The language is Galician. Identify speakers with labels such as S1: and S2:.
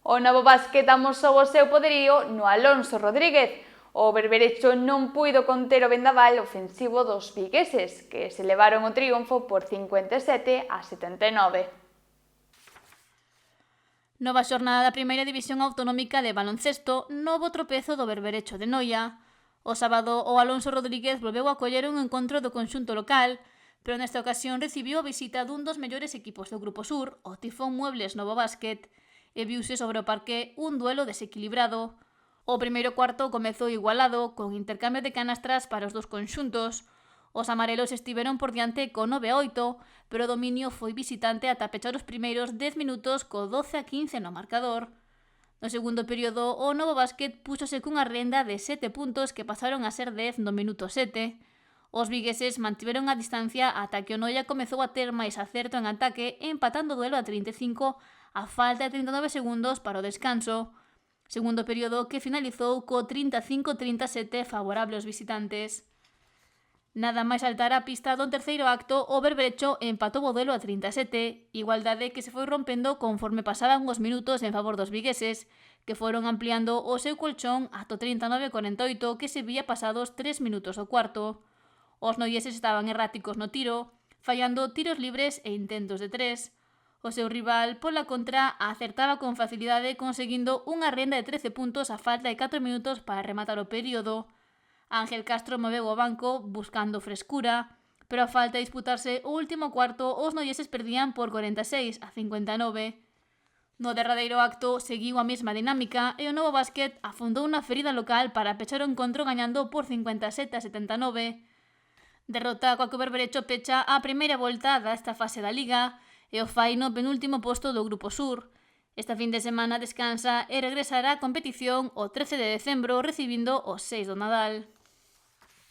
S1: O Novo Básquet amosou o seu poderío no Alonso Rodríguez. O berberecho non puido conter o vendaval ofensivo dos vigueses, que se levaron o triunfo por 57-79.
S2: Nova xornada da Primeira División Autonómica de baloncesto, novo tropezo do berberecho de Noia. O sábado, o Alonso Rodríguez volveu a coller un encontro do conxunto local, pero nesta ocasión recibiu a visita dun dos mellores equipos do Grupo Sur, o Tifón Muebles Novo Básquet, e viuse sobre o parque un duelo desequilibrado. O primeiro cuarto comezou igualado, con intercambio de canastras para os dos conxuntos. Os amarelos estiveron por diante co 9-8, pero o dominio foi visitante ata pechar os primeiros 10 minutos co 12-15 no marcador. No segundo período, o Novo Básquet púxose cunha renda de 7 puntos que pasaron a ser 10 no minuto 7. Os vigueses mantiveron a distancia ata que o Noia comezou a ter máis acerto en ataque, empatando o duelo a 35 a falta de 39 segundos para o descanso. Segundo período que finalizou co 35-37 favorable aos visitantes. Nada máis saltar a pista do terceiro acto, o berberecho empatou o duelo a 37, igualdade que se foi rompendo conforme pasaban os minutos en favor dos vigueses, que foron ampliando o seu colchón ata 39-48 que se vía pasados 3 minutos do cuarto. Os noieses estaban erráticos no tiro, fallando tiros libres e intentos de 3. O seu rival, pola contra, acertaba con facilidade conseguindo unha renda de 13 puntos a falta de 4 minutos para rematar o período. Ángel Castro moveu o banco buscando frescura, pero a falta de disputarse o último cuarto, os noieses perdían por 46-59. No derradeiro acto seguiu a mesma dinámica e o Novo Básquet afondou unha ferida local para pechar o encontro gañando por 57-79. Derrota coa que o berberecho pecha a primeira volta desta fase da Liga e o fai no penúltimo posto do Grupo Sur. Esta fin de semana descansa e regresará á competición o 13 de decembro recibindo os 6 do Nadal.